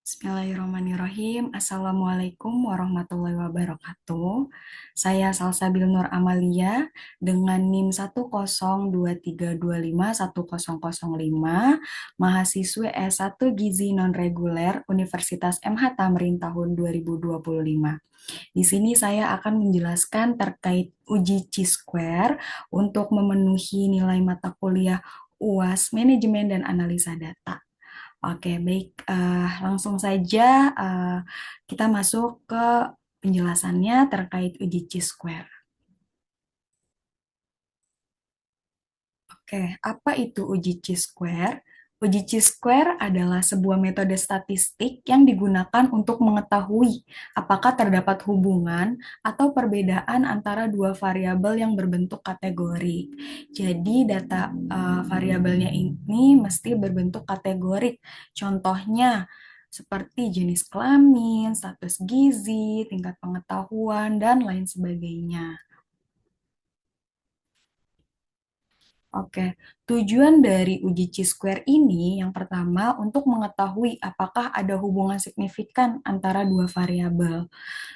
Bismillahirrahmanirrahim. Assalamualaikum warahmatullahi wabarakatuh. Saya Salsa Bilnur Amalia dengan NIM 10232510005, mahasiswa S1 Gizi Non-Reguler Universitas MH Tamrin tahun 2025. Di sini saya akan menjelaskan terkait uji Chi-square untuk memenuhi nilai mata kuliah UAS Manajemen dan Analisa Data. Oke, baik. Langsung saja kita masuk ke penjelasannya terkait uji Chi-square. Oke, apa itu uji Chi-square? Uji Chi-square adalah sebuah metode statistik yang digunakan untuk mengetahui apakah terdapat hubungan atau perbedaan antara dua variabel yang berbentuk kategorik. Jadi data variabelnya ini mesti berbentuk kategorik. Contohnya seperti jenis kelamin, status gizi, tingkat pengetahuan, dan lain sebagainya. Oke, tujuan dari uji Chi-square ini yang pertama untuk mengetahui apakah ada hubungan signifikan antara dua variabel.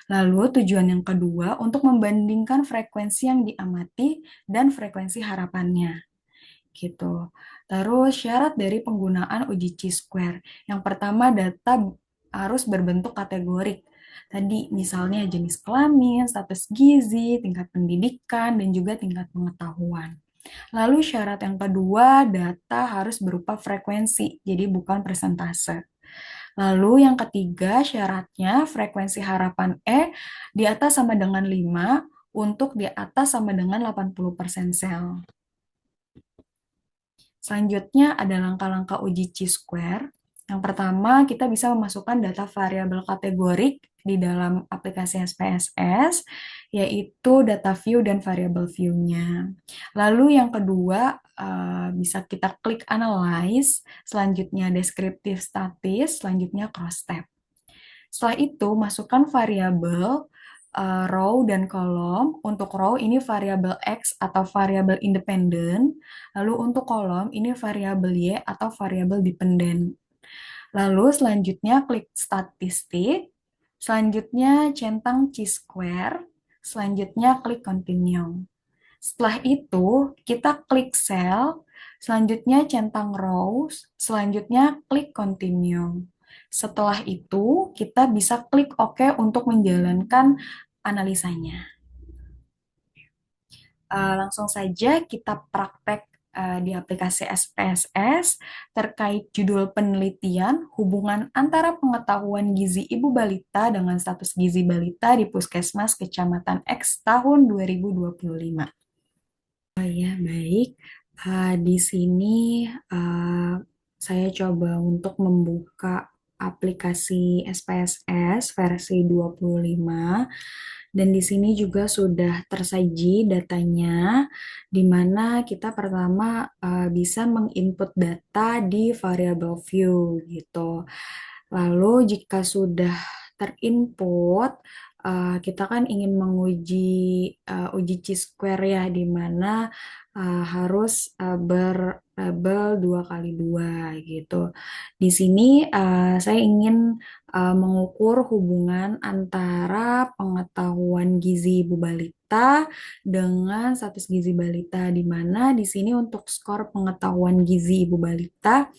Lalu tujuan yang kedua untuk membandingkan frekuensi yang diamati dan frekuensi harapannya. Gitu. Terus syarat dari penggunaan uji Chi-square. Yang pertama data harus berbentuk kategorik. Tadi misalnya jenis kelamin, status gizi, tingkat pendidikan, dan juga tingkat pengetahuan. Lalu syarat yang kedua, data harus berupa frekuensi, jadi bukan persentase. Lalu yang ketiga, syaratnya frekuensi harapan E di atas sama dengan 5 untuk di atas sama dengan 80% sel. Selanjutnya ada langkah-langkah uji Chi-square. Yang pertama, kita bisa memasukkan data variabel kategorik di dalam aplikasi SPSS, yaitu data view dan variabel view-nya. Lalu yang kedua, bisa kita klik analyze, selanjutnya descriptive statis, selanjutnya cross tab. Setelah itu, masukkan variabel row dan kolom. Untuk row ini variabel X atau variabel independen. Lalu untuk kolom ini variabel Y atau variabel dependen. Lalu selanjutnya klik statistik. Selanjutnya centang Chi-square. Selanjutnya klik continue. Setelah itu kita klik cell. Selanjutnya centang rows. Selanjutnya klik continue. Setelah itu, kita bisa klik OK untuk menjalankan analisanya. Langsung saja kita praktek di aplikasi SPSS terkait judul penelitian hubungan antara pengetahuan gizi ibu balita dengan status gizi balita di Puskesmas Kecamatan X tahun 2025. Oh ya, baik. Di sini saya coba untuk membuka aplikasi SPSS versi 25 dan di sini juga sudah tersaji datanya di mana kita pertama bisa menginput data di variable view gitu. Lalu jika sudah terinput, kita kan ingin menguji uji Chi-square ya, di mana harus berlabel 2 kali 2 gitu. Di sini saya ingin mengukur hubungan antara pengetahuan gizi ibu balita dengan status gizi balita, di mana di sini untuk skor pengetahuan gizi ibu balita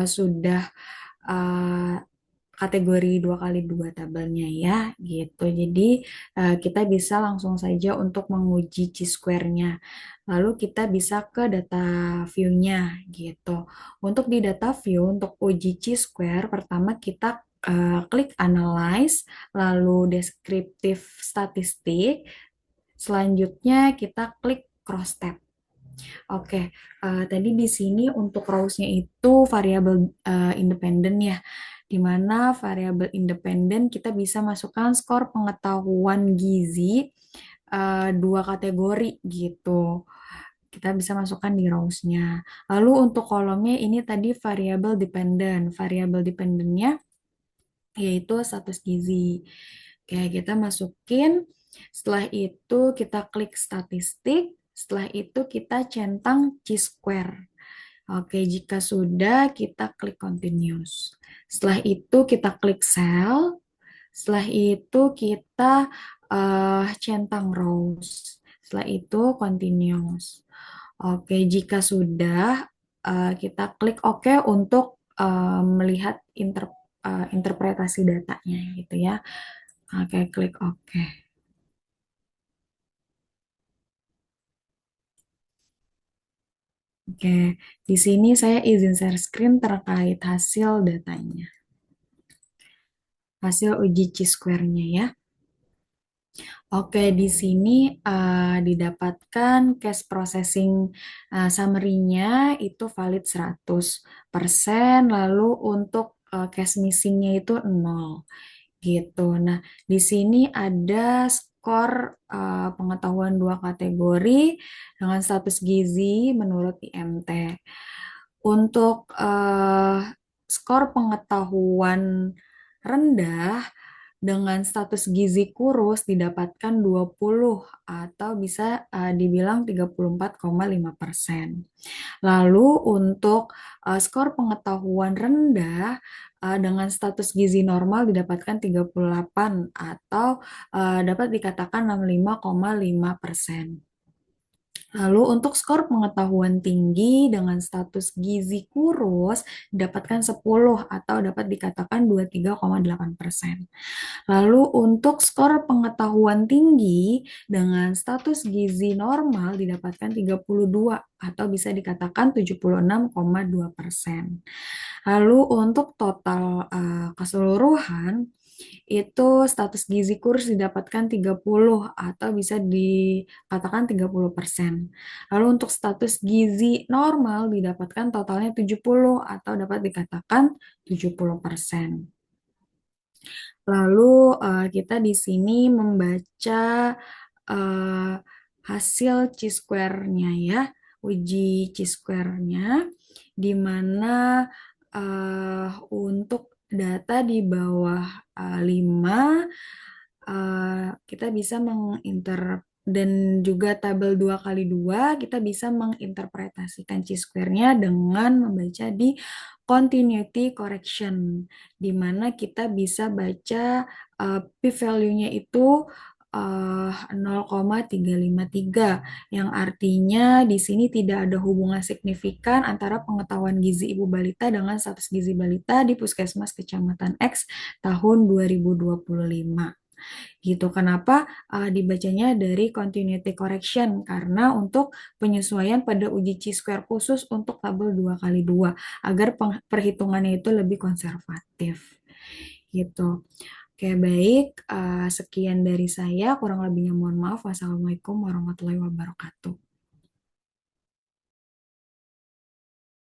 sudah uh, kategori 2 kali 2 tabelnya ya gitu. Jadi kita bisa langsung saja untuk menguji Chi-square-nya. Lalu kita bisa ke data view-nya gitu. Untuk di data view untuk uji Chi-square pertama kita klik analyze, lalu descriptive statistik, selanjutnya kita klik cross tab. Oke, tadi di sini untuk rows-nya itu variabel independen ya, di mana variabel independen kita bisa masukkan skor pengetahuan gizi dua kategori gitu. Kita bisa masukkan di rows-nya. Lalu untuk kolomnya ini tadi variabel dependen. Variabel dependennya yaitu status gizi. Oke, kita masukin. Setelah itu kita klik statistik. Setelah itu kita centang Chi-square. Oke, jika sudah kita klik continuous. Setelah itu kita klik cell. Setelah itu kita centang rows. Setelah itu continuous. Oke, jika sudah, kita klik OK untuk melihat interpretasi datanya gitu ya. Oke, klik OK. Oke, di sini saya izin share screen terkait hasil datanya. Hasil uji Chi-square-nya ya. Oke, di sini didapatkan cache processing summary-nya itu valid 100%, lalu untuk cache missing-nya itu 0 gitu. Nah, di sini ada skor pengetahuan dua kategori dengan status gizi menurut IMT. Untuk skor pengetahuan rendah dengan status gizi kurus didapatkan 20 atau bisa dibilang 34,5%. Lalu untuk skor pengetahuan rendah dengan status gizi normal didapatkan 38 atau dapat dikatakan 65,5%. Lalu untuk skor pengetahuan tinggi dengan status gizi kurus didapatkan 10 atau dapat dikatakan 23,8%. Lalu untuk skor pengetahuan tinggi dengan status gizi normal didapatkan 32 atau bisa dikatakan 76,2%. Lalu untuk total keseluruhan itu status gizi kurus didapatkan 30 atau bisa dikatakan 30%. Lalu untuk status gizi normal didapatkan totalnya 70 atau dapat dikatakan 70%. Lalu kita di sini membaca uh, hasil Chi-square-nya ya, uji Chi-square-nya, di mana untuk data di bawah 5 kita bisa dan juga tabel 2 kali 2 kita bisa menginterpretasikan Chi-square-nya dengan membaca di continuity correction, di mana kita bisa baca p-value-nya itu 0,353 yang artinya di sini tidak ada hubungan signifikan antara pengetahuan gizi ibu balita dengan status gizi balita di Puskesmas Kecamatan X tahun 2025 gitu. Kenapa dibacanya dari continuity correction? Karena untuk penyesuaian pada uji Chi-square khusus untuk tabel 2 kali 2 agar perhitungannya itu lebih konservatif gitu. Oke, baik. Sekian dari saya. Kurang lebihnya mohon maaf. Wassalamualaikum warahmatullahi wabarakatuh.